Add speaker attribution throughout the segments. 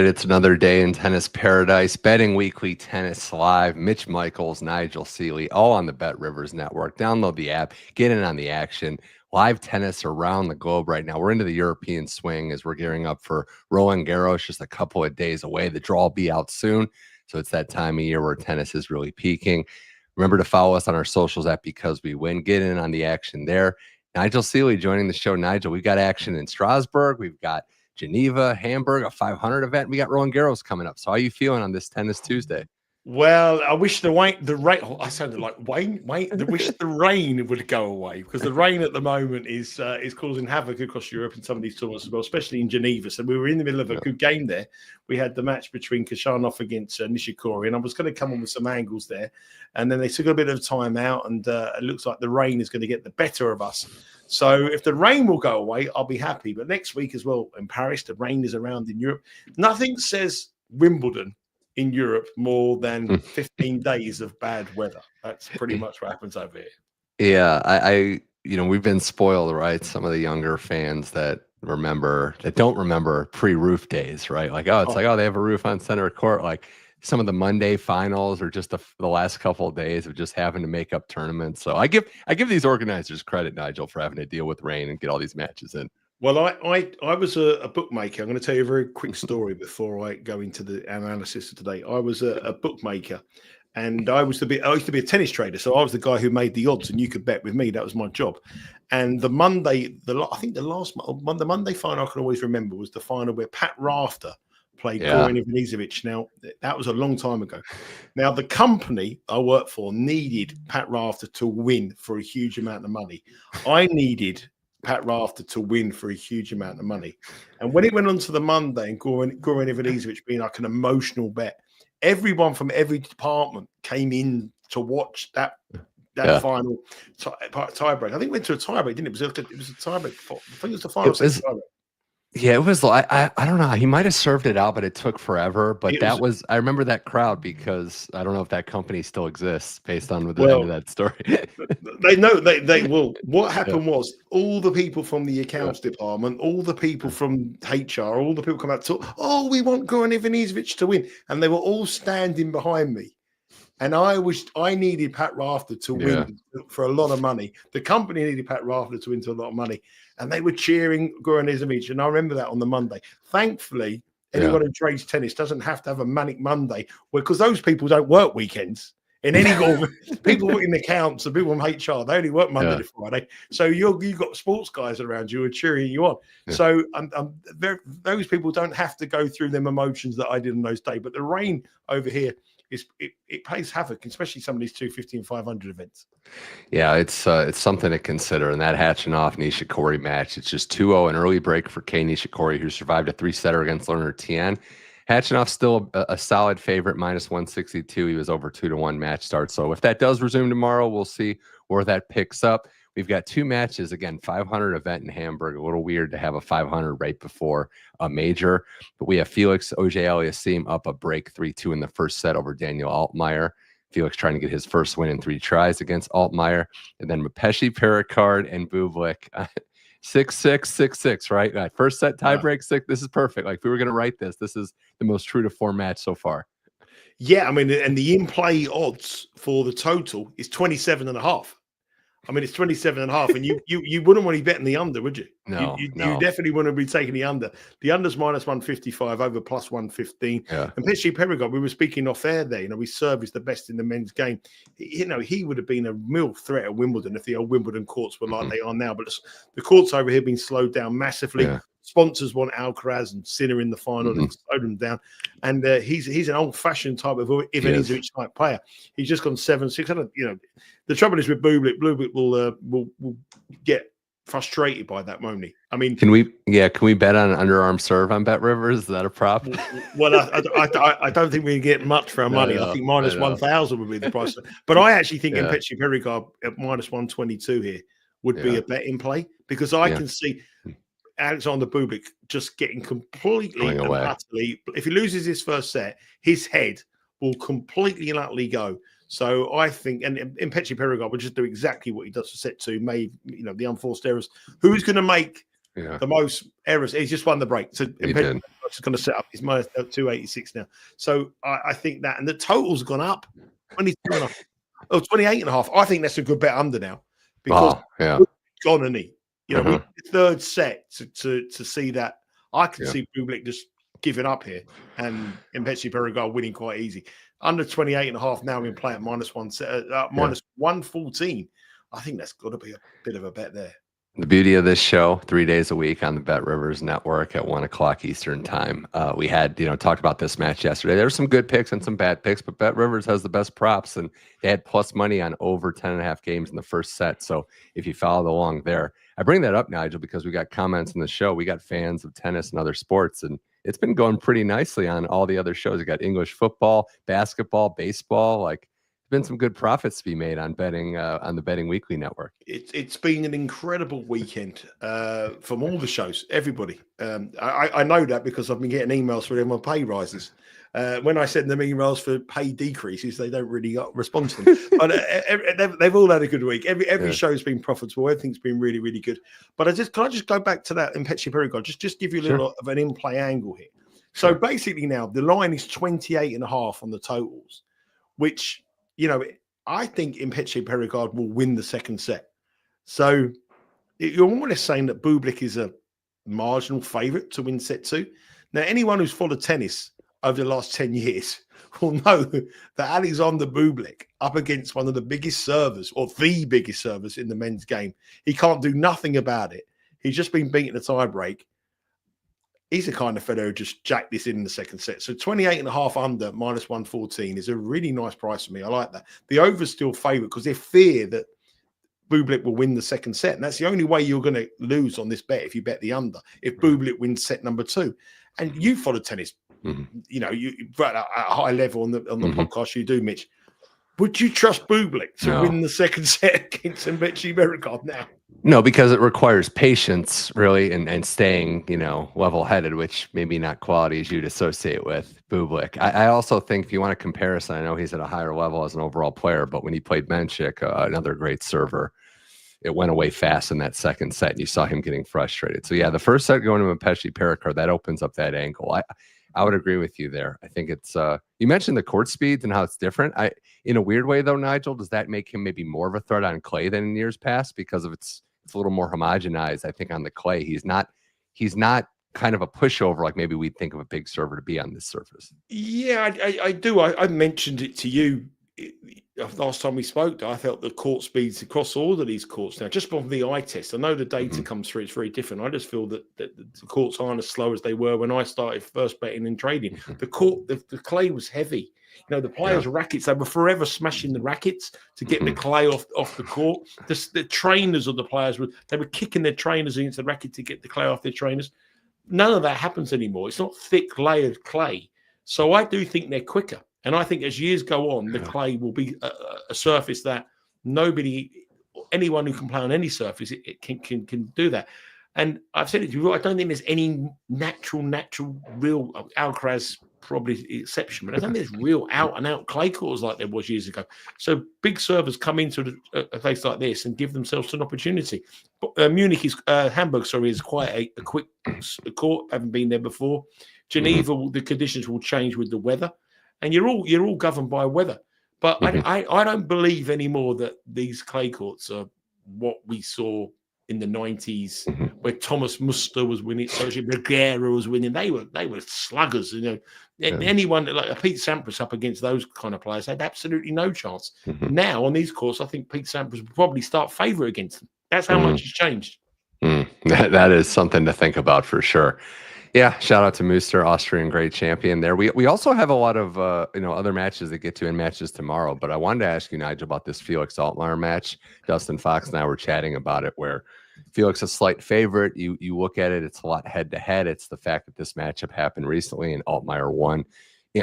Speaker 1: right, it's another day in tennis paradise. Betting Weekly Tennis Live. Mitch Michals, Nigel Seeley, all on the Bet Rivers Network. Download the app, get in on the action. Live tennis around the globe right now. We're into the European swing as we're gearing up for Roland Garros, just a couple of days away. The draw will be out soon, so it's that time of year where tennis is really peaking. Remember to follow us on our socials at Because We Win. Get in on the action there. Nigel Seeley joining the show. Nigel, we've got action in Strasbourg. We've got Geneva, Hamburg, a 500 event. We got Roland Garros coming up. So how are you feeling on this Tennis Tuesday?
Speaker 2: Well, I wish the rain. I sounded like Wayne. I wish the rain would go away, because the rain at the moment is causing havoc across Europe in some of these tournaments as well, especially in Geneva. So we were in the middle of a good game there. We had the match between Khachanov against Nishikori, and I was going to come on with some angles there, and then they took a bit of time out, and it looks like the rain is going to get the better of us. So if the rain will go away, I'll be happy. But next week as well in Paris, the rain is around in Europe. Nothing says Wimbledon in Europe more than 15 days of bad weather. That's pretty much what happens over here.
Speaker 1: Yeah, I we've been spoiled, right? Some of the younger fans that don't remember pre-roof days, right? Like, they have a roof on center court. Like some of the Monday finals or just the last couple of days of just having to make up tournaments. So I give these organizers credit, Nigel, for having to deal with rain and get all these matches in.
Speaker 2: Well, I was a bookmaker. I'm going to tell you a very quick story before I go into the analysis of today. I was a bookmaker, and I used to be a tennis trader. So I was the guy who made the odds, and you could bet with me. That was my job. And the Monday final I can always remember was the final where Pat Rafter played Goran Ivanisevic. Now, that was a long time ago. Now, the company I worked for needed Pat Rafter to win for a huge amount of money. I needed Pat Rafter to win for a huge amount of money. And when it went on to the Monday and Goran Ivanisevic being like an emotional bet, everyone from every department came in to watch that final tiebreak. I think it went to a tiebreak, didn't it? It was a tiebreak. I think it was the final tiebreak.
Speaker 1: Yeah, it was like I don't know. He might have served it out, but it took forever. But I remember that crowd because I don't know if that company still exists based on the end of that story.
Speaker 2: they will. What happened was all the people from the accounts department, all the people from HR, all the people come out to talk, we want Goran Ivanisevic to win. And they were all standing behind me. And I needed Pat Rafter to win for a lot of money. The company needed Pat Rafter to win for a lot of money. And they were cheering Goran Ivanisevic. And I remember that on the Monday. Thankfully, anyone who trades tennis doesn't have to have a manic Monday, because those people don't work weekends. In any people in accounts and people from HR, they only work Monday to Friday. So you've got sports guys around you who are cheering you on. Yeah. So those people don't have to go through them emotions that I did on those days. But the rain over here, it plays havoc, especially some of these 250 and 500 events.
Speaker 1: Yeah, it's something to consider. And that Khachanov Nishikori match, it's just 2-0, an early break for Kei Nishikori, who survived a 3-setter against Lerner Tian. Khachanov's still a solid favorite, -162. He was over 2-1 match start. So if that does resume tomorrow, we'll see where that picks up. We've got two matches, again, 500 event in Hamburg. A little weird to have a 500 right before a major. But we have Felix Auger-Aliassime up a break 3-2 in the first set over Danielle Altmaier. Felix trying to get his first win in 3 tries against Altmaier. And then Mpetshi, Perricard, and Bublik. 6-6, 6-6, right? First set tiebreak 6. This is perfect. Like, if we were going to write this is the most true to form match so far.
Speaker 2: Yeah, I mean, and the in-play odds for the total is 27.5. I mean, it's 27.5, and you wouldn't want to be betting the under, would you?
Speaker 1: No,
Speaker 2: you definitely wouldn't be taking the under. The under's -155, over +115.
Speaker 1: Yeah.
Speaker 2: And Mpetshi Perricard, we were speaking off air there. We serve is the best in the men's game. He would have been a real threat at Wimbledon if the old Wimbledon courts were like they are now. But the courts over here have been slowed down massively. Yeah. Sponsors want Alcaraz and Sinner in the final and slow them down. And he's an old-fashioned type of Ivanisevic type player. He's just gone 7-6. The trouble is with Bublik. Bublik will get frustrated by that, won't he? I mean,
Speaker 1: can we bet on an underarm serve on Bet Rivers? Is that a prop?
Speaker 2: Well, I don't think we can get much for our money. I think -1,000 would be the price. But I actually think Mpetshi Perricard at -122 here would be a bet in play, because I can see Alexander Bublik just getting completely and utterly. If he loses his first set, his head will completely and utterly go. So I think, and Mpetshi Perricard will just do exactly what he does for set 2, made the unforced errors. Who's going to make the most errors? He's just won the break. So It's going to set up. It's minus 286 now. So I think that, and the total's gone up 28 and a half. I think that's a good bet under now because gone, and he, the third set to see that. I can see Bublik just giving up here and Mpetshi Perricard winning quite easy. Under 28 and a half now in play at minus 114. I think that's got to be a bit of a bet there.
Speaker 1: The beauty of this show, 3 days a week on the Bet Rivers Network at 1 o'clock Eastern time. We had, talked about this match yesterday. There were some good picks and some bad picks, but Bet Rivers has the best props, and they had plus money on over 10.5 games in the first set. So if you followed along there, I bring that up, Nigel, because we got comments in the show. We got fans of tennis and other sports, and it's been going pretty nicely on all the other shows. We got English football, basketball, baseball, been some good profits to be made on betting on the Betting Weekly Network.
Speaker 2: It's been an incredible weekend from all the shows, everybody. I know that because I've been getting emails for my pay rises. When I send them emails for pay decreases, they don't really respond to them. But they've all had a good week. Every show's been profitable. Everything's been really, really good. But can I just go back to that Mpetshi Perricard? Just give you a little of an in-play angle here. So basically now the line is 28 and a half on the totals, which I think Mpetshi Perricard will win the second set. So you're more or less saying that Bublik is a marginal favourite to win set 2. Now, anyone who's followed tennis over the last 10 years will know that Alexander Bublik, up against one of the biggest servers, or the biggest servers in the men's game, he can't do nothing about it. He's just been beaten a tie break. He's the kind of fellow who just jacked this in the second set. So 28 and a half under minus 114 is a really nice price for me. I like that. The over's still favourite because they fear that Bublik will win the second set. And that's the only way you're going to lose on this bet if you bet the under, if Bublik wins set number 2. And you follow tennis, you at a high level on the podcast you do, Mitch. Would you trust Bublik to win the second set against Mpetshi Perricard now?
Speaker 1: No, because it requires patience, really, and staying, level-headed, which maybe not qualities you'd associate with Bublik. I also think if you want a comparison, I know he's at a higher level as an overall player, but when he played Menchik, another great server, it went away fast in that second set, and you saw him getting frustrated. So, the first set going to Mpetshi Perricard, that opens up that angle. I would agree with you there. I think it's you mentioned the court speeds and how it's different. In a weird way, though, Nigel, does that make him maybe more of a threat on clay than in years past because of it's a little more homogenized? I think on the clay, he's not kind of a pushover like maybe we'd think of a big server to be on this surface.
Speaker 2: Yeah, I do. I mentioned it to you last time we spoke. I felt the court speeds across all of these courts now, just from the eye test. I know the data comes through; it's very different. I just feel that the courts aren't as slow as they were when I started first betting and trading. The clay was heavy. The players' rackets, they were forever smashing the rackets to get the clay off the court. The trainers of the players were kicking their trainers against the racket to get the clay off their trainers. None of that happens anymore. It's not thick layered clay. So I do think they're quicker. And I think as years go on, the clay will be a surface that anyone who can play on any surface, it can do that. And I've said it to you, I don't think there's any natural, real Alcaraz probably the exception, but I don't think there's real out-and-out clay courts like there was years ago. So big servers come into a place like this and give themselves an opportunity. Hamburg is quite a quick court. Haven't been there before. Geneva, the conditions will change with the weather, and you're all governed by weather. But I don't believe anymore that these clay courts are what we saw in the 90s, where Thomas Muster was winning, Sergio Bergera was winning. They were sluggers, Anyone like Pete Sampras up against those kind of players had absolutely no chance. Now on these courts, I think Pete Sampras will probably start favourite against them. That's how much has changed.
Speaker 1: That is something to think about for sure. Yeah, shout out to Muster, Austrian great champion there. We also have a lot of other matches that get to in matches tomorrow. But I wanted to ask you, Nigel, about this Felix Altmaier match. Dustin Fox and I were chatting about it, where Felix is a slight favorite. You look at it, it's a lot head to head. It's the fact that this matchup happened recently and Altmaier won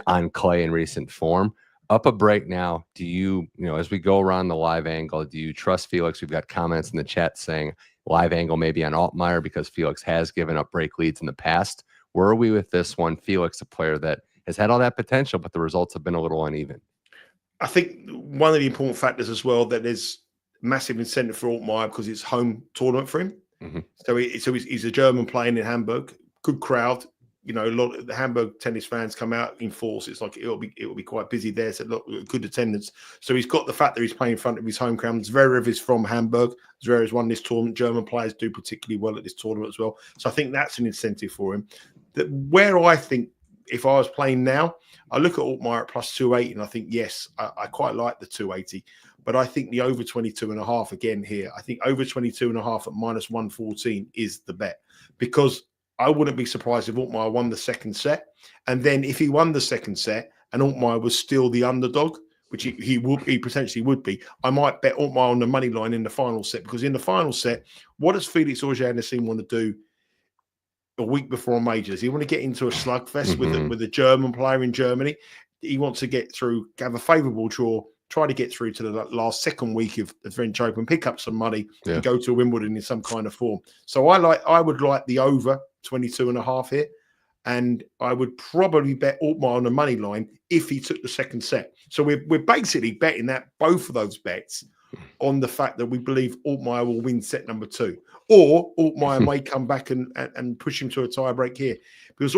Speaker 1: on clay in recent form. Up a break now. Do you as we go around the live angle, do you trust Felix? We've got comments in the chat saying live angle maybe on Altmaier because Felix has given up break leads in the past. Where are we with this one? Felix, a player that has had all that potential, but the results have been a little uneven.
Speaker 2: I think one of the important factors as well, that there's massive incentive for Altmaier because it's home tournament for him. So he's a German playing in Hamburg, good crowd. you know, a lot of the Hamburg tennis fans come out in force. It's like it'll be quite busy there. So look, good attendance. So he's got the fact that he's playing in front of his home crowd. Zverev is from Hamburg. Zverev's won this tournament. German players do particularly well at this tournament as well. So I think that's an incentive for him. That where I think if I was playing now, I look at Altmaier at plus 280 and I think, yes, I quite like the 280. But I think the over 22.5 again here. I think over 22.5 at minus 114 is the bet, because I wouldn't be surprised if Altmaier won the second set. And then if he won the second set and Altmaier was still the underdog, which he potentially would be, I might bet Altmaier on the money line in the final set, because in the final set, what does Felix Auger-Aliassime want to do a week before majors? He want to get into a slugfest with a German player in Germany. He wants to get through, have a favourable draw, try to get through to the last second week of the French Open, pick up some money, and go to Wimbledon in some kind of form. So I would like the over 22.5 here, and I would probably bet Altmaier on the money line if he took the second set. So we're basically betting that both of those bets on the fact that we believe Altmaier will win set number 2, or Altmaier may come back and push him to a tiebreak here, because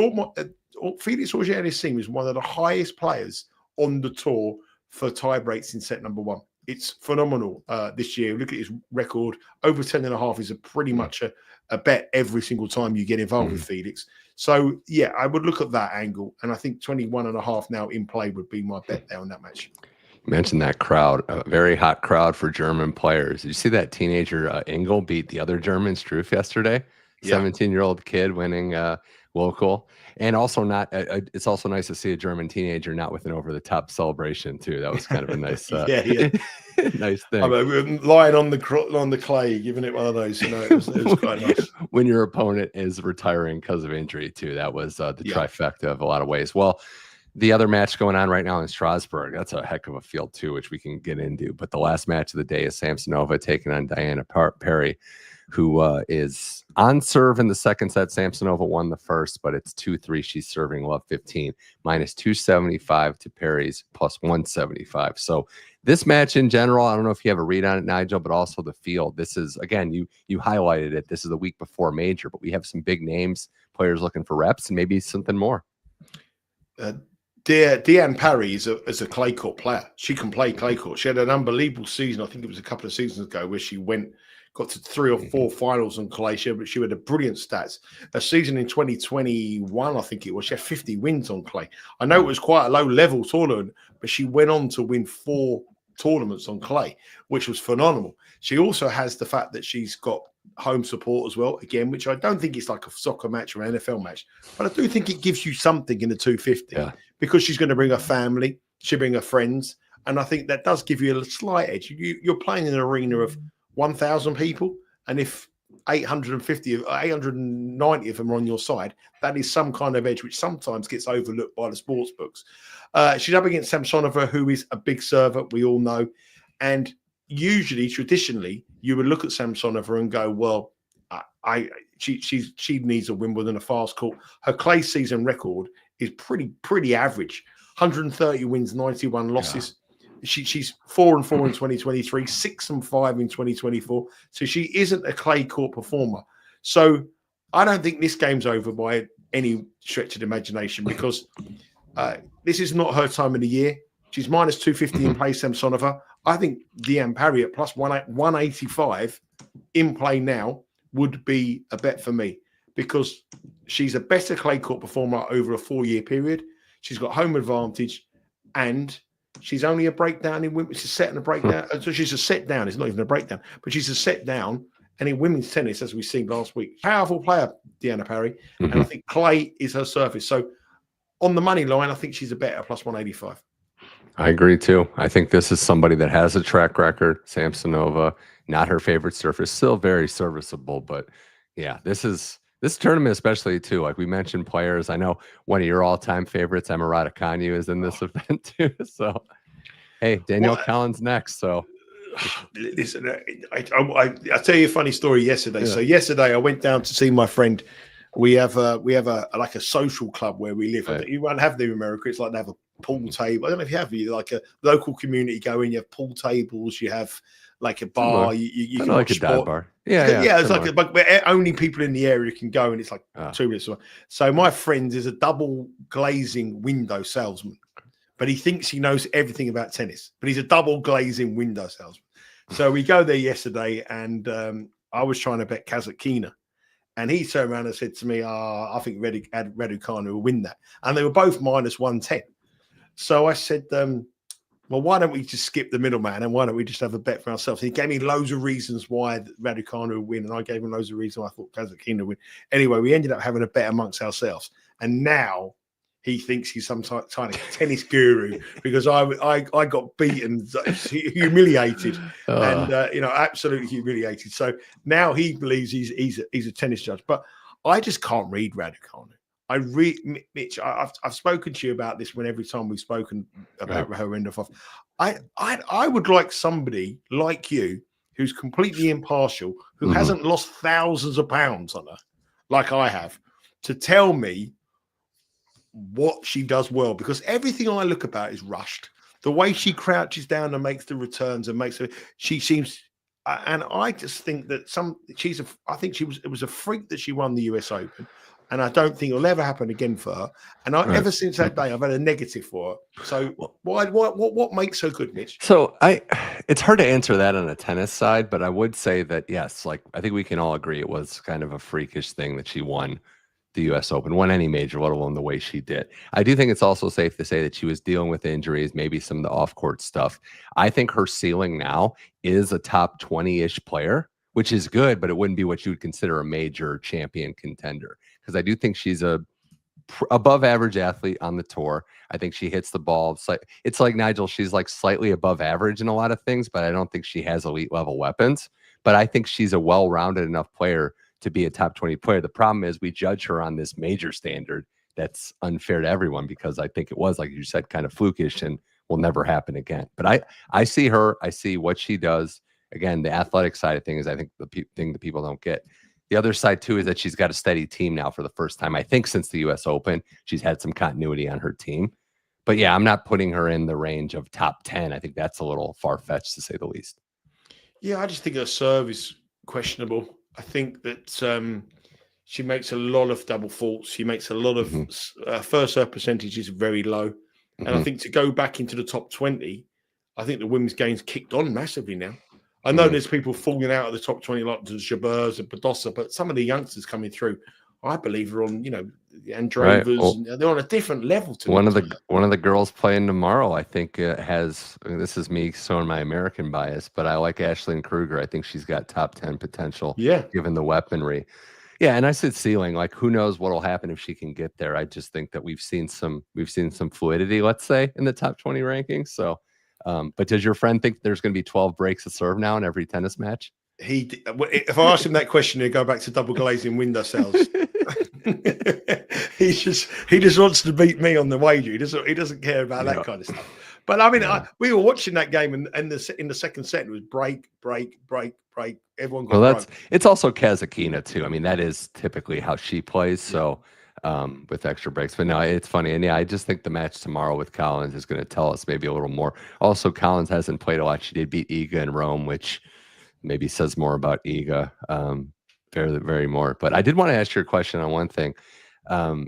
Speaker 2: Felix Auger-Aliassime is one of the highest players on the tour for tie breaks in set number 1. It's phenomenal this year. Look at his record. Over 10.5 is pretty much a bet every single time you get involved with Felix. So, yeah, I would look at that angle. And I think 21.5 now in play would be my bet there on that match.
Speaker 1: You mentioned that crowd, a very hot crowd for German players. Did you see that teenager Engel beat the other German, Struff, yesterday? 17-year-old kid winning local. And also it's also nice to see a German teenager not with an over-the-top celebration too. That was kind of a nice, nice thing.
Speaker 2: I mean, lying on the clay, giving it one of those. You know, it was quite nice.
Speaker 1: When your opponent is retiring because of injury too, that was the trifecta of a lot of ways. Well, the other match going on right now in Strasbourg, that's a heck of a field too, which we can get into. But the last match of the day is Samsonova taking on Diane Parry, who is on serve in the second set. Samsonova won the first, but it's 2-3. She's serving love 15, minus 275 to Parry's plus 175. So this match in general, I don't know if you have a read on it, Nigel, but also the field. This is, again, you highlighted it. This is the week before major, but we have some big names, players looking for reps, and maybe something more.
Speaker 2: Diane Parry is a clay court player. She can play clay court. She had an unbelievable season. I think it was a couple of seasons ago where she got to 3 or 4 finals on clay. She had a brilliant stats. Her season in 2021, I think it was, she had 50 wins on clay. I know it was quite a low-level tournament, but she went on to win 4 tournaments on clay, which was phenomenal. She also has the fact that she's got home support as well, again, which I don't think it's like a soccer match or an NFL match, but I do think it gives you something in the 250 because she's going to bring her family, she'll bring her friends, and I think that does give you a slight edge. You're playing in an arena of 1,000 people, and if 850 or 890 of them are on your side, that is some kind of edge which sometimes gets overlooked by the sports books. She's up against Samsonova, who is a big server, we all know, and usually, traditionally, you would look at Samsonova and go, well, she needs a Wimbledon, a fast court. Her clay season record is pretty average. 130 wins, 91 losses. She's 4-4 in 2023, 6-5 in 2024. So she isn't a clay court performer. So I don't think this game's over by any stretch of the imagination, because this is not her time of the year. She's minus 250 in play, Samsonova. I think Diane Parry at plus 185 in play now would be a bet for me, because she's a better clay court performer over a 4-year period. She's got home advantage, and she's only a breakdown in women. She's a set and a breakdown. So she's a set down. It's not even a breakdown, but she's a set down. And in women's tennis, as we've seen last week, powerful player, Diane Parry. And I think clay is her surface. So on the money line, I think she's a bet at plus 185.
Speaker 1: I agree too. I think this is somebody that has a track record. Samsonova, not her favorite surface, still very serviceable. But yeah, this tournament especially too. Like we mentioned players. I know one of your all-time favorites, Emma Raducanu, is in this event too. So hey, Danielle Collins next. So
Speaker 2: listen, I'll tell you a funny story yesterday. So yesterday I went down to see my friend. We have a like a social club where we live. You won't have them in America. It's like they have pool table. I don't know if you have like a local community going. You have pool tables. You have like a bar. You can
Speaker 1: like a dive bar. Yeah.
Speaker 2: It's like but only people in the area can go, and it's like 2 minutes away. So my friend is a double glazing window salesman, but he thinks he knows everything about tennis. But he's a double glazing window salesman. So we go there yesterday, and I was trying to bet Kazakhina. And he turned around and said to me, I think Raducanu will win that. And they were both minus 110. So I said, well, why don't we just skip the middleman and why don't we just have a bet for ourselves? And he gave me loads of reasons why Raducanu would win. And I gave him loads of reasons why I thought Kazakhina would win. Anyway, we ended up having a bet amongst ourselves. And now he thinks he's some tiny tennis guru because I got beaten, humiliated, and absolutely humiliated. So now he believes he's a tennis judge, but I just can't read Raducanu. Mitch, I've spoken to you about this every time we've spoken about her end of. I would like somebody like you who's completely impartial, who hasn't lost thousands of pounds on her, like I have, to tell me what she does well, because everything I look about is rushed. The way she crouches down and makes the returns and she seems, and I just think that it was a freak that she won the US Open, and I don't think it'll ever happen again for her. And ever since that day, I've had a negative for her. So what makes her good, Mitch?
Speaker 1: So it's hard to answer that on the tennis side, but I would say that yes, like I think we can all agree it was kind of a freakish thing that she won the U.S. Open, won any major, let alone the way she did. I do think it's also safe to say that she was dealing with injuries, maybe some of the off-court stuff. I think her ceiling now is a top 20-ish player, which is good, but it wouldn't be what you would consider a major champion contender. Because I do think she's a above average athlete on the tour. I think she hits the ball. It's like Nigel, she's like slightly above average in a lot of things, but I don't think she has elite level weapons. But I think she's a well-rounded enough player to be a top 20 player. The problem is we judge her on this major standard that's unfair to everyone, because I think it was, like you said, kind of flukish and will never happen again. But I see her, I see what she does. Again, the athletic side of things, I think the thing that people don't get. The other side too is that she's got a steady team now for the first time, I think, since the US Open. She's had some continuity on her team. But yeah, I'm not putting her in the range of top 10. I think that's a little far-fetched, to say the least.
Speaker 2: Yeah, I just think her serve is questionable. I think that she makes a lot of double faults. She makes a lot of first serve percentage is very low. And I think to go back into the top 20, I think the women's game's kicked on massively now. I know there's people falling out of the top 20, like the Jabeurs and Badosa, but some of the youngsters coming through, I believe, are on, the Androvas. Right. Well, they're on a different level to
Speaker 1: one of the girls playing tomorrow. I think this is me showing my American bias, but I like Ashlyn Kruger. I think she's got top 10 potential. Yeah, given the weaponry. Yeah, and I said ceiling. Like, who knows what will happen if she can get there? I just think that we've seen some fluidity, let's say, in the top 20 rankings. So, but does your friend think there's going to be 12 breaks of serve now in every tennis match?
Speaker 2: If I ask him that question, he'd go back to double glazing window cells. he just wants to beat me on the wager. He doesn't care about that kind of stuff. But I mean, we were watching that game, and in the second set it was break. Everyone got
Speaker 1: it's also Kazakhina too. I mean, that is typically how she plays. So with extra breaks, but no, it's funny. And yeah, I just think the match tomorrow with Collins is going to tell us maybe a little more. Also, Collins hasn't played a lot. She did beat Iga in Rome, which maybe says more about Iga, very, very more. But I did want to ask you a question on one thing.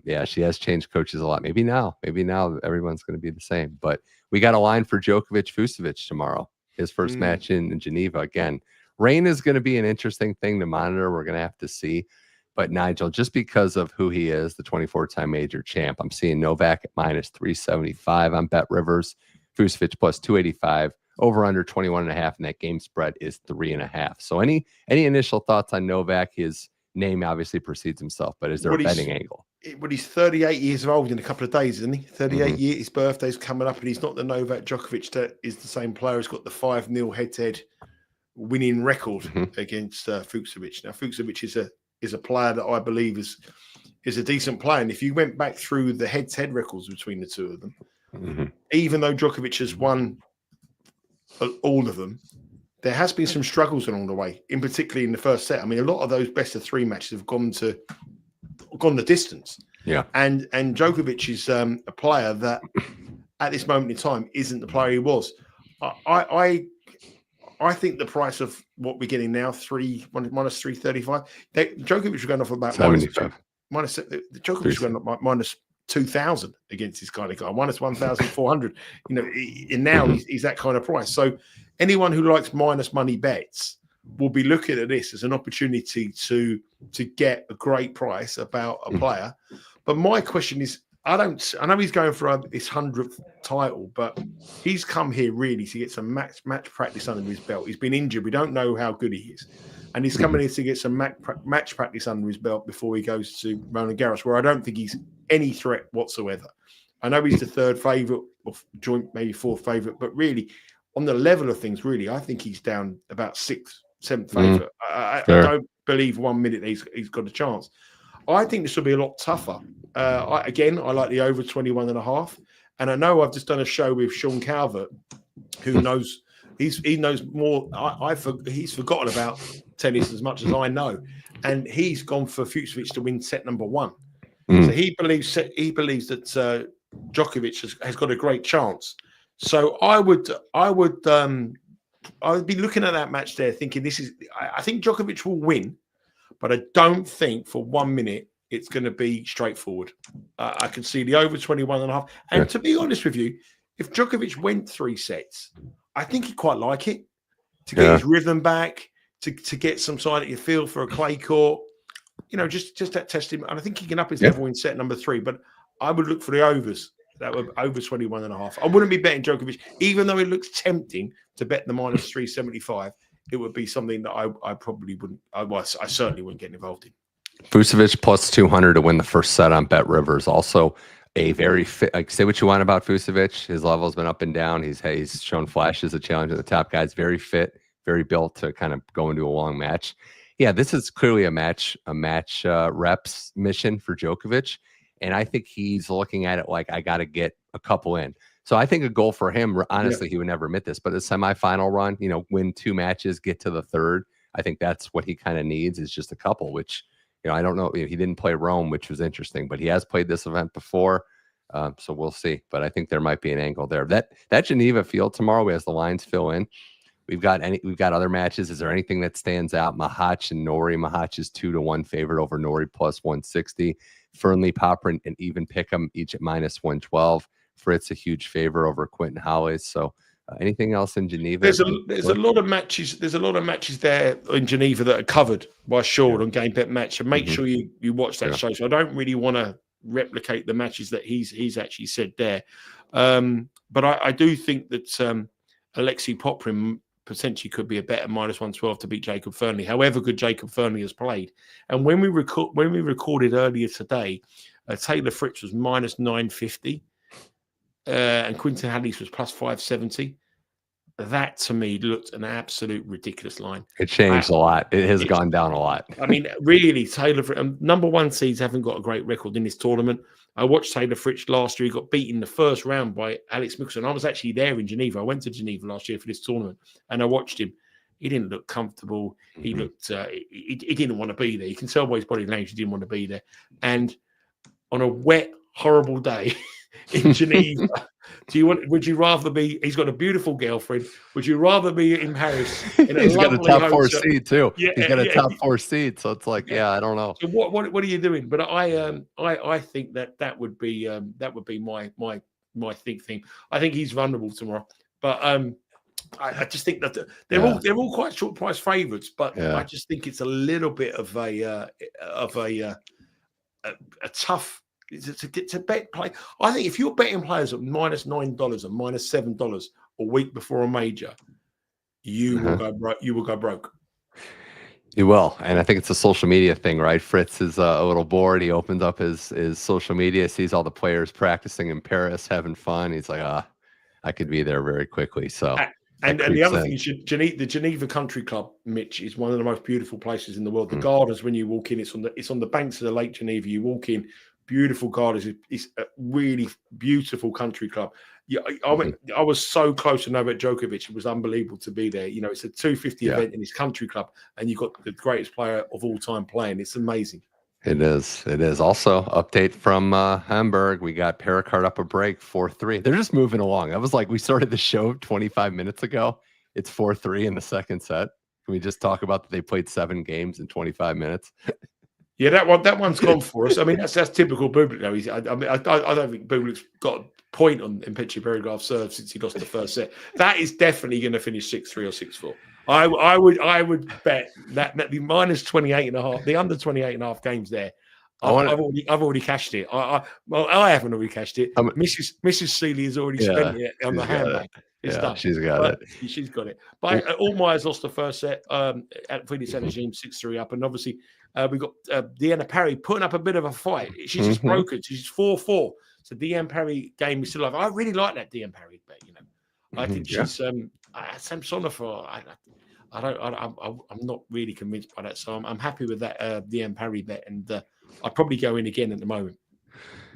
Speaker 1: Yeah, she has changed coaches a lot. Maybe now everyone's going to be the same. But we got a line for Djokovic Fucsovics tomorrow. His first match in Geneva. Again, rain is going to be an interesting thing to monitor. We're going to have to see. But Nigel, just because of who he is, the 24-time major champ, I'm seeing Novak at minus 375 on Bet Rivers, Fucsovics plus 285. Over under 21.5, and that game spread is 3.5. So any initial thoughts on Novak? His name obviously precedes himself, but is there a betting angle?
Speaker 2: But he's 38 years old in a couple of days, isn't he? 38 years, his birthday's coming up, and he's not the Novak Djokovic that is the same player. He's got the 5-0 head-to-head winning record against Fucsovics. Now, Fucsovics is a player that I believe is a decent player. And if you went back through the head-to-head records between the two of them, even though Djokovic has won all of them, there has been some struggles along the way, in particularly in the first set. I mean, a lot of those best of 3 matches have gone the distance. Yeah. And Djokovic is a player that at this moment in time isn't the player he was. I think the price of what we're getting now, minus 335. Djokovic was going off about Djokovic was going up minus 2,000 against this kind of guy, minus 1,400. And now he's that kind of price. So anyone who likes minus money bets will be looking at this as an opportunity to get a great price about a player. But my question is, I know he's going for his 100th title, but he's come here really to get some match practice under his belt. He's been injured. We don't know how good he is. And he's coming here to get some match practice under his belt before he goes to Roland Garros, where I don't think he's any threat whatsoever. I know he's the third favourite, or joint maybe fourth favourite, but really, on the level of things, really, I think he's down about sixth, seventh favourite. I don't believe 1 minute he's got a chance. I think this will be a lot tougher. I like the over 21.5. And I know I've just done a show with Sean Calvert, who knows he knows more. He's forgotten about tennis as much as I know, and he's gone for Fucsovics to win set number 1. So he believes that Djokovic has got a great chance. So I would be looking at that match there, thinking I think Djokovic will win, but I don't think for 1 minute it's going to be straightforward. I can see the over 21.5. And to be honest with you, if Djokovic went 3 sets, I think he'd quite like it to get his rhythm back, to get some sign that you feel for a clay court. Just that testing. And I think he can up his level in set number 3. But I would look for the overs. That would over 21.5. I wouldn't be betting Djokovic, even though it looks tempting to bet the minus 375. It would be something that I probably wouldn't. I certainly wouldn't get involved in.
Speaker 1: Fucsovics plus 200 to win the first set on Bet Rivers. Also a very fit. Like, say what you want about Fucsovics. His level has been up and down. He's shown flashes of challenge at the top guys. Very fit, very built to kind of go into a long match. Yeah, this is clearly a match reps mission for Djokovic. And I think he's looking at it like, I got to get a couple in. So I think a goal for him, honestly, he would never admit this, but a semifinal run, win 2 matches, get to the third. I think that's what he kind of needs, is just a couple, which, I don't know. He didn't play Rome, which was interesting, but he has played this event before. So we'll see. But I think there might be an angle there. That Geneva field tomorrow, as the lines fill in, we've got other matches. Is there anything that stands out? Mahach and Norrie. Mahach is 2-1 favorite over Norrie plus 160. Fernley, Popper, and even Pickham each at minus 112. Fritz a huge favor over Quentin Hollis. So anything else in Geneva?
Speaker 2: There's a lot of matches. There's a lot of matches there in Geneva that are covered by Sean on Game Bet Match. So make sure you watch that show. So I don't really want to replicate the matches that he's actually said there. But I do think that Alexei Poprin potentially could be a better minus 112 to beat Jacob Fernley. However good Jacob Fernley has played. And when we recorded earlier today, Taylor Fritz was minus 950. And Quinton Hallis was plus 570. That to me looked an absolute ridiculous line.
Speaker 1: It changed a lot. It has gone down a lot.
Speaker 2: I mean, really, Taylor Fritz, number 1 seeds haven't got a great record in this tournament. I watched Taylor Fritz last year. He got beaten in the first round by Alex Mickelson. I was actually there in Geneva. I went to Geneva last year for this tournament, and I watched him. He didn't look comfortable. He looked. He didn't want to be there. You can tell by his body language he didn't want to be there. And on a wet, horrible day in Geneva, would you rather be? He's got a beautiful girlfriend. Would you rather be in Paris?
Speaker 1: He's got a top 4 seed too. Yeah, he's got a top 4 seed. So it's like, I don't know.
Speaker 2: So what are you doing? But I think that would be my thing. I think he's vulnerable tomorrow. But I just think that they're all quite short price favourites. But I just think it's a little bit of a tough. To bet play, I think if you're betting players at minus $9 and minus $7 a week before a major, you will go broke. You will go broke.
Speaker 1: You will, and I think it's a social media thing, right? Fritz is a little bored. He opens up his social media, sees all the players practicing in Paris, having fun. He's like, I could be there very quickly. So.
Speaker 2: And the other thing is, the Geneva Country Club, Mitch, is one of the most beautiful places in the world. The gardens, when you walk in, it's on the banks of the Lake Geneva. You walk in. Beautiful gardens. It's a really beautiful country club. Yeah, I was so close to Novak Djokovic. It was unbelievable to be there. It's a 250 event in his country club, and you've got the greatest player of all time playing. It's amazing.
Speaker 1: It is. It is. Also, update from Hamburg. We got Perricard up a break, 4-3. They're just moving along. I was like, we started the show 25 minutes ago. It's 4-3 in the second set. Can we just talk about that they played 7 games in 25 minutes?
Speaker 2: Yeah, that one's gone for us. I mean, that's typical Bublik, though. I don't think Bublik's got a point on Mpetshi Perricard's serve since he lost the first set. That is definitely going to finish 6-3 or 6-4. I would bet that the minus 28.5, the under 28.5 games there. I've already cashed it. I haven't already cashed it. Mrs. Seeley has already spent it on the handbag. It's done.
Speaker 1: She's got it.
Speaker 2: She's got it. But Altmaier's lost the first set at Felix 6-3 up, and obviously we got Diane Parry putting up a bit of a fight. She's just broken. She's 4-4. So Diane Parry game is still alive. I really like that Diane Parry bet. I think she's Samsonova. I'm not really convinced by that. So I'm happy with that Diane Parry bet, and I'd probably go in again at the moment.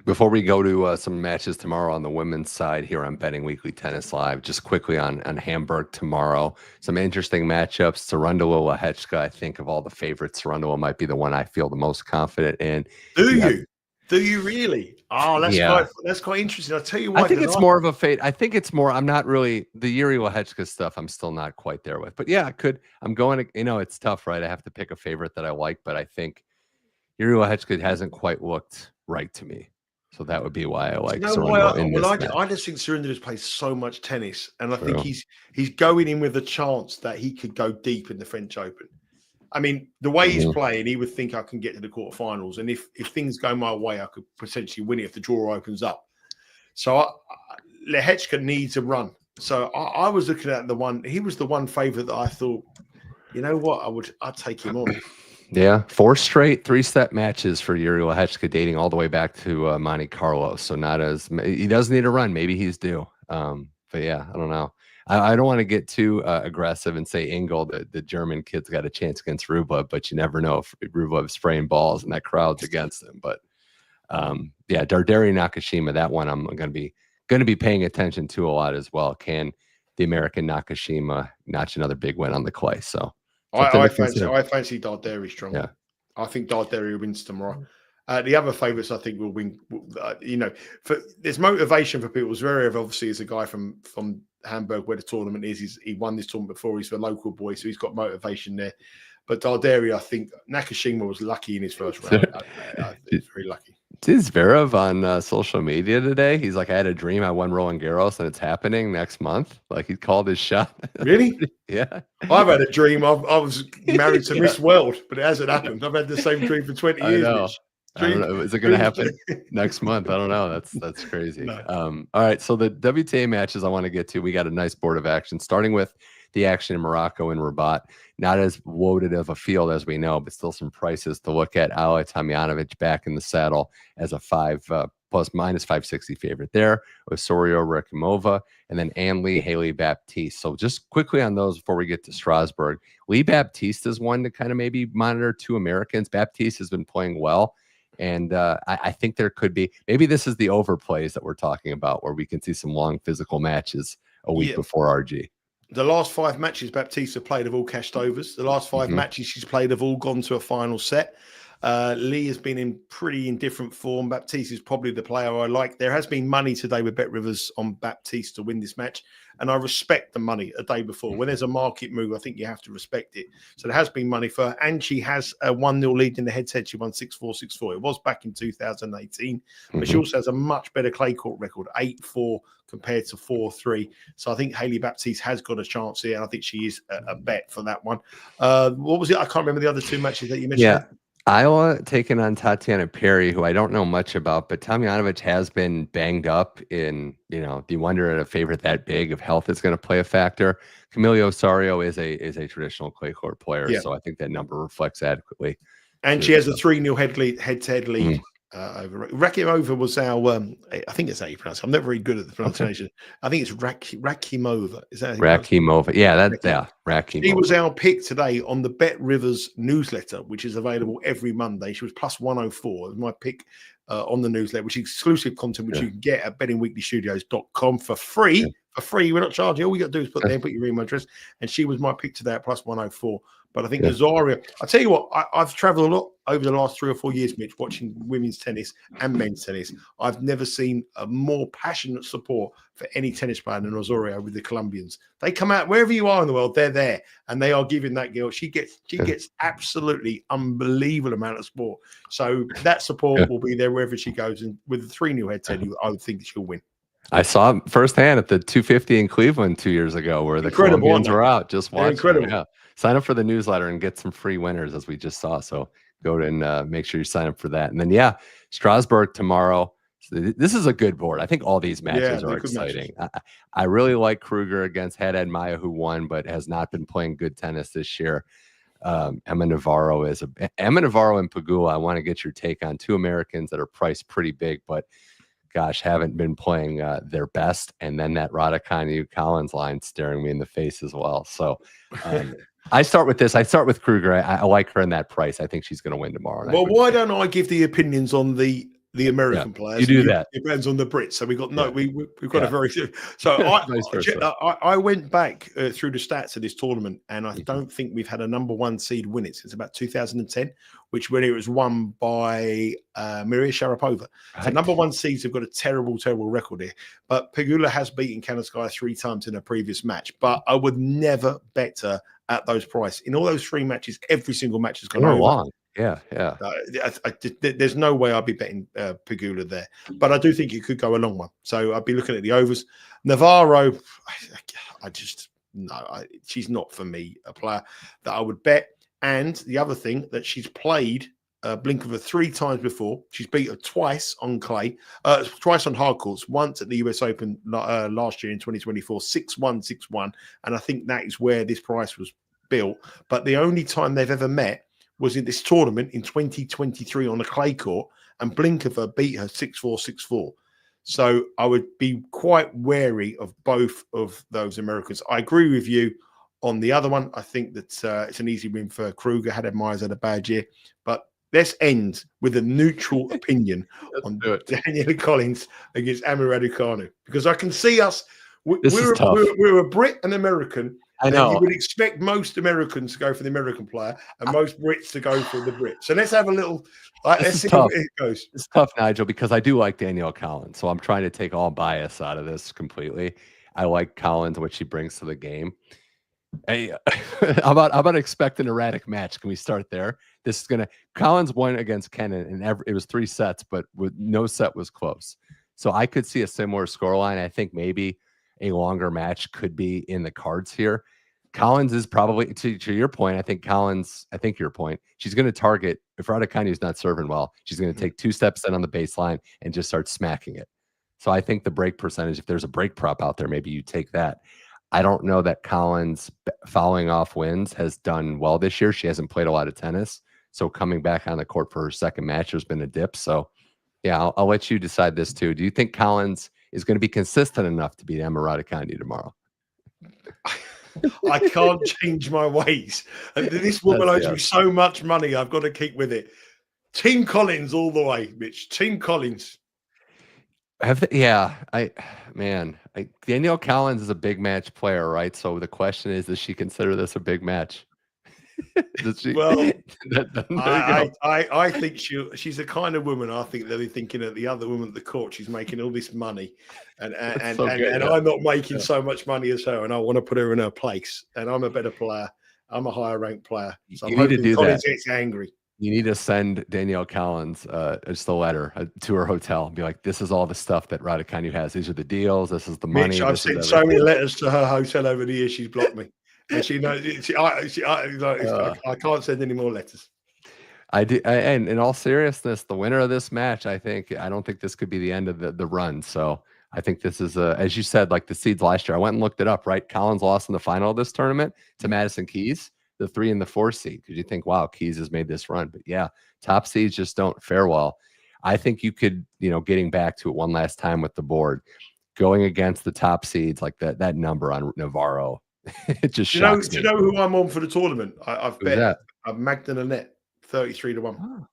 Speaker 1: Before we go to some matches tomorrow on the women's side here on Betting Weekly Tennis Live, just quickly on Hamburg tomorrow, some interesting matchups. Cerundolo, Lehecka, I think of all the favorites, Cerundolo might be the one I feel the most confident in.
Speaker 2: Do you really? Oh, that's quite interesting. I'll tell you what.
Speaker 1: I think it's more of a fate. I think it's more. I'm not really the Jiri Lehecka stuff. I'm still not quite there with. But yeah, I'm going to. It's tough, right? I have to pick a favorite that I like, but I think Jiri Lehecka hasn't quite looked right to me. So that would be why I like Cerundolo in this match.
Speaker 2: I just think Cerundolo plays so much tennis, and I think he's going in with a chance that he could go deep in the French Open. I mean, the way he's playing, he would think I can get to the quarterfinals, and if things go my way, I could potentially win it if the draw opens up. So Lehecka needs a run. So I was looking at the one. He was the one favorite that I thought, you know what, I'd take him on.
Speaker 1: Yeah, 4 straight 3-set matches for Jiri Lehecka, dating all the way back to Monte Carlo. So he does need a run. Maybe he's due. But yeah, I don't know. I don't want to get too aggressive and say Engel, the German kid's got a chance against Rublev, but you never know if Rublev's spraying balls and that crowd's against him. But yeah, Darderi Nakashima, that one I'm going to be paying attention to a lot as well. Can the American Nakashima notch another big win on the clay? So.
Speaker 2: I fancy Darderi strong.
Speaker 1: Yeah.
Speaker 2: I think Darderi wins tomorrow. The other favourites I think will win. There's motivation for people. Zverev obviously is a guy from Hamburg where the tournament is. He won this tournament before. He's a local boy, so he's got motivation there. But Darderi, I think Nakashima was lucky in his first round. He's very lucky.
Speaker 1: Did Zverev on social media today? He's like, I had a dream I won Roland Garros and it's happening next month. Like he called his shot.
Speaker 2: Really?
Speaker 1: Yeah.
Speaker 2: I've had a dream. I was married to Miss World, but it hasn't happened. I've had the same dream for 20 years.
Speaker 1: I know. I don't know. Is it going to happen next month? I don't know. That's crazy.
Speaker 2: No.
Speaker 1: All right. So the WTA matches I want to get to, we got a nice board of action, starting with the action in Morocco and Rabat. Not as loaded of a field as we know, but still some prices to look at. Ajla Tomljanovic back in the saddle as a minus 560 favorite there. Osorio Rakimova, and then Anne-Lee, Hailey Baptiste. So just quickly on those before we get to Strasbourg. Lee Baptiste is one to kind of maybe monitor. 2 Americans. Baptiste has been playing well. And I think there could be, maybe this is the overplays that we're talking about where we can see some long physical matches a week before RG.
Speaker 2: The last 5 matches Baptiste have played have all cashed overs. The last 5 matches she's played have all gone to a final set. Lee has been in pretty indifferent form. Baptiste is probably the player I like. There has been money today with Bet Rivers on Baptiste to win this match, and I respect the money a day before. When there's a market move, I think you have to respect it. So there has been money for her, and she has a 1-0 lead in the head-to-head. She won 6-4, 6-4. It was back in 2018, but she also has a much better clay court record, 8-4 compared to 4-3. So I think Hailey Baptiste has got a chance here, and I think she is a bet for that one. What was it? I can't remember the other 2 matches that you mentioned.
Speaker 1: Yeah. Iowa taking on Tatiana Perry, who I don't know much about, but Tomljanovic has been banged up in, do you wonder at a favorite that big if health is going to play a factor? Camilo Osorio is a traditional clay court player, so I think that number reflects adequately.
Speaker 2: And she has a 3-0 head-to-head lead. Over Rakimova was our I think it's how you pronounce it. I'm never very good at the pronunciation. I think it's Rakimova. Is that
Speaker 1: Rakimova? Yeah, Rakimova.
Speaker 2: She was our pick today on the Bet Rivers newsletter, which is available every Monday. She was plus 104. It was my pick on the newsletter, which is exclusive content which you can get at bettingweeklystudios.com for free. Yeah. For free, we're not charging. All you got to do is put your email address. And she was my pick today at plus 104. But I think Azaria, I tell you what, I've traveled a lot. over the last 3 or 4 years, Mitch, watching women's tennis and men's tennis, I've never seen a more passionate support for any tennis player than Osorio with the Colombians. They come out wherever you are in the world, they're there, and they are giving that girl. She gets absolutely unbelievable amount of support. So that support will be there wherever she goes. And with the 3 new head head, I would think she'll win.
Speaker 1: I saw firsthand at the 250 in Cleveland 2 years ago where the Colombians were out. Just watch. Incredible. Yeah. Sign up for the newsletter and get some free winners, as we just saw. So go and make sure you sign up for that. And then, Strasbourg tomorrow. So this is a good board. I think all these matches are exciting. I really like Kruger against Altmaier, who won, but has not been playing good tennis this year. Emma Navarro and Pegula. I want to get your take on 2 Americans that are priced pretty big, but gosh, haven't been playing their best. And then that Raducanu Collins line staring me in the face as well. So I start with this. I start with Kruger. I like her in that price. I think she's going to win tomorrow.
Speaker 2: Well, why don't I give the opinions on the American players?
Speaker 1: You do that.
Speaker 2: It depends on the Brits. So we've got we've got a very so I went back through the stats of this tournament, and I don't think we've had a number 1 seed win it since about 2010, which when it was won by Maria Sharapova. Right. So number 1 seeds have got a terrible record here. But Pegula has beaten Kalinskaya 3 times in a previous match, but I would never bet her at those prices. In all those 3 matches, every single match has gone over.
Speaker 1: Long. Yeah.
Speaker 2: There's no way I'd be betting Pegula there, but I do think it could go a long one. So I'd be looking at the overs. Navarro, she's not for me a player that I would bet. And the other thing that she's played Blinkova 3 times before. She's beat her twice on clay, twice on hard courts, once at the US Open last year in 2024, 6-1, 6-1. And I think that is where this price was built. But the only time they've ever met was in this tournament in 2023 on a clay court, and Blinkova beat her 6-4, 6-4. So I would be quite wary of both of those Americans. I agree with you on the other one. I think that it's an easy win for Kruger. Altmaier had a bad year. But let's end with a neutral opinion on Danielle Collins against Emma Raducanu, because I can see us. We're a Brit and American.
Speaker 1: I know.
Speaker 2: You would expect most Americans to go for the American player and most Brits to go for the Brit. So let's have a little. Let's see how it goes.
Speaker 1: It's tough, Nigel, because I do like Danielle Collins. So I'm trying to take all bias out of this completely. I like Collins, what she brings to the game. Hey, how about expect an erratic match? Can we start there? This is gonna. Collins won against Kenin, and it was 3 sets, but no set was close. So I could see a similar scoreline. I think maybe a longer match could be in the cards here. Collins is probably, to your point, I think your point, she's going to target, if Raducanu is not serving well, she's going to take 2 steps in on the baseline and just start smacking it. So I think the break percentage, if there's a break prop out there, maybe you take that. I don't know that Collins following off wins has done well this year. She hasn't played a lot of tennis. So coming back on the court for her second match, there's been a dip. So yeah, I'll let you decide this too. Do you think Collins is going to be consistent enough to beat Emma Raducanu tomorrow?
Speaker 2: I can't change my ways. This woman owes me so much money. I've got to keep with it. Team Collins all the way, Mitch. Team Collins.
Speaker 1: Danielle Collins is a big match player, right? So the question is, does she consider this a big match? Does she?
Speaker 2: Well, I think she's the kind of woman. I think they'll be thinking of the other woman at the court. She's making all this money, and I'm not making so much money as her, and I want to put her in her place. And I'm a better player. I'm a higher ranked player. So
Speaker 1: you need to do
Speaker 2: Collins
Speaker 1: that.
Speaker 2: Gets angry.
Speaker 1: You need to send Danielle Collins just a letter to her hotel and be like, "This is all the stuff that Raducanu has. These are the deals. This is the money."
Speaker 2: Mitch, I've sent so many letters to her hotel over the years. She's blocked me. And she knows. I can't send any more letters.
Speaker 1: And in all seriousness, the winner of this match, I don't think this could be the end of the run. So I think this is as you said, like the seeds last year. I went and looked it up. Right, Collins lost in the final of this tournament to Madison Keys, the 3 and the 4 seed. Because you think, wow, Keys has made this run, but yeah, top seeds just don't fare well. I think you could, getting back to it one last time with the board, going against the top seeds like that number on Navarro. It just shocks me.
Speaker 2: Do you know who I'm on for the tournament? I've bet Magda Nanette 33-1. Oh,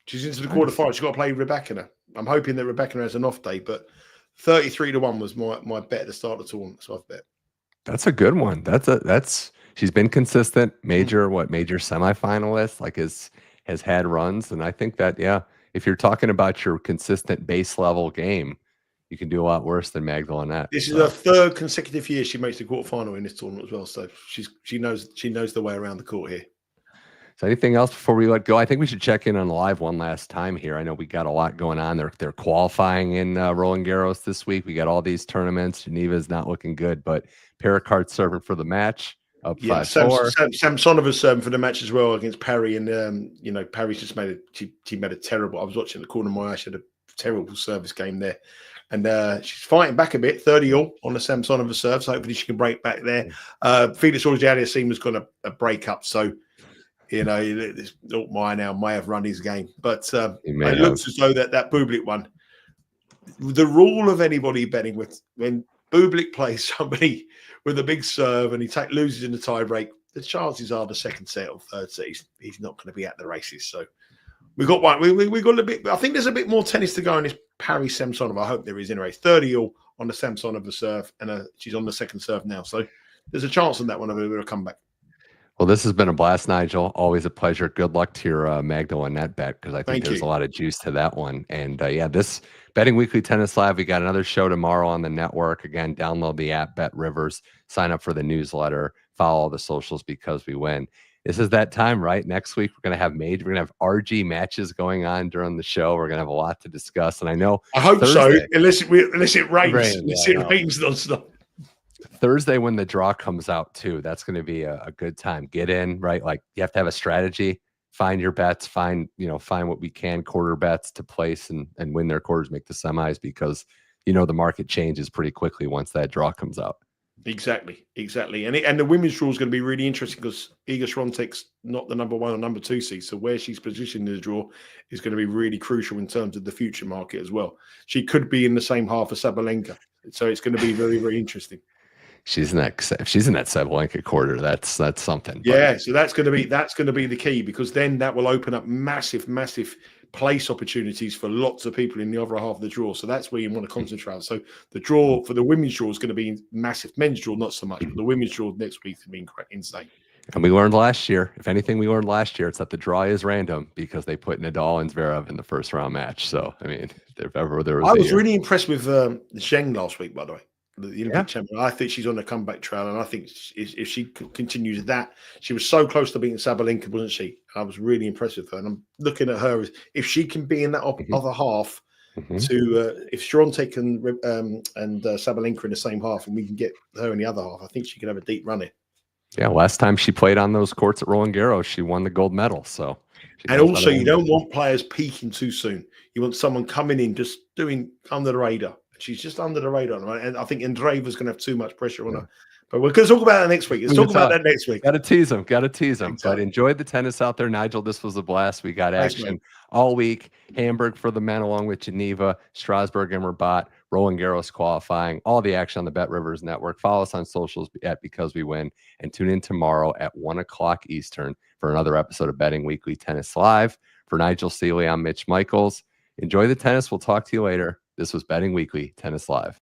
Speaker 2: she's into the quarterfinals. She's got to play Rebecca now. I'm hoping that Rebecca has an off day, but 33-1 was my bet at the start of the tournament. So I've bet.
Speaker 1: That's a good one. She's been consistent. Major semifinalist. Like has has had runs, and I think that, yeah, if you're talking about your consistent base level game, you can do a lot worse than Magdalene.
Speaker 2: This is her third consecutive year she makes the quarterfinal in this tournament as well. So she knows the way around the court here.
Speaker 1: So anything else before we let go? I think we should check in on live one last time here. I know we got a lot going on. They're qualifying in Roland Garros this week. We got all these tournaments. Geneva is not looking good, but Perricard serving for the match. Up 5-4.
Speaker 2: Samsonova serving for the match as well against Parry, and Parry's just made she made a terrible. I was watching the corner of my eye. She had a terrible service game there, and she's fighting back a bit. 30-all on the Samsonova serve, so hopefully she can break back there. Felix Auger-Aliassime has got a break up, so this Altmaier now may have run his game, but it looks as though that Bublik one. The rule of anybody betting with when Bublik plays somebody with a big serve and he loses in the tie break, the chances are the second set or third set he's not going to be at the races. So we got one. We got a bit. I think there's a bit more tennis to go in this Parry Samsonova. I hope there is anyway. 30-all on the Samsonova serve, and she's on the second serve now. So there's a chance on that one of a comeback.
Speaker 1: Well, this has been a blast, Nigel. Always a pleasure. Good luck to your Magdalene net bet, because I think there's a lot of juice to that one. And this Betting Weekly Tennis Live, we got another show tomorrow on the network. Again, download the app, Bet Rivers, sign up for the newsletter, follow all the socials, because we win. This is that time, right? Next week, we're going to have we're going to have RG matches going on during the show. We're going to have a lot to discuss. And I know.
Speaker 2: I hope Thursday, so, unless it rains. Unless it rains nonstop.
Speaker 1: Thursday, when the draw comes out too, that's going to be a good time. Get in, right? Like, you have to have a strategy, find your bets, find what we can, quarter bets to place and win their quarters, make the semis, because the market changes pretty quickly once that draw comes out.
Speaker 2: Exactly. And the women's draw is going to be really interesting, because Iga Świątek's not the number 1 or number 2 seed, so where she's positioned in the draw is going to be really crucial in terms of the future market as well. She could be in the same half as Sabalenka, so it's going to be very, very interesting.
Speaker 1: If she's in that Sabalenka quarter, that's something.
Speaker 2: Yeah, so that's going to be the key, because then that will open up massive place opportunities for lots of people in the other half of the draw. So that's where you want to concentrate. So the draw for the women's draw is going to be massive. Men's draw not so much, but the women's draw next week is going to be insane.
Speaker 1: And we learned last year, if anything we learned last year, it's that the draw is random, because they put Nadal and Zverev in the first round match. So I mean, if ever there was,
Speaker 2: I was really impressed with Zheng last week, by the way. The Olympic champion. I think she's on the comeback trail, and I think if she continues that, she was so close to beating Sabalenka, wasn't she? I was really impressed with her, and I'm looking at her as if she can be in that other half. To if Świątek and Sabalenka in the same half, and we can get her in the other half, I think she can have a deep run in.
Speaker 1: Yeah, last time she played on those courts at Roland Garros, she won the gold medal. So,
Speaker 2: and also, you don't want players peaking too soon. You want someone coming in just doing under the radar. She's just under the radar, right? And I think Andreeva's going to have too much pressure on her. But we're going to talk about that next week. Let's talk about that next week.
Speaker 1: Got to tease them. Exactly. But enjoy the tennis out there, Nigel. This was a blast. We got action all week. Hamburg for the men, along with Geneva, Strasbourg and Rabat, Roland Garros qualifying. All the action on the Bet Rivers Network. Follow us on socials at Because We Win. And tune in tomorrow at 1 o'clock Eastern for another episode of Betting Weekly Tennis Live. For Nigel Seeley, I'm Mitch Michals. Enjoy the tennis. We'll talk to you later. This was Betting Weekly Tennis Live.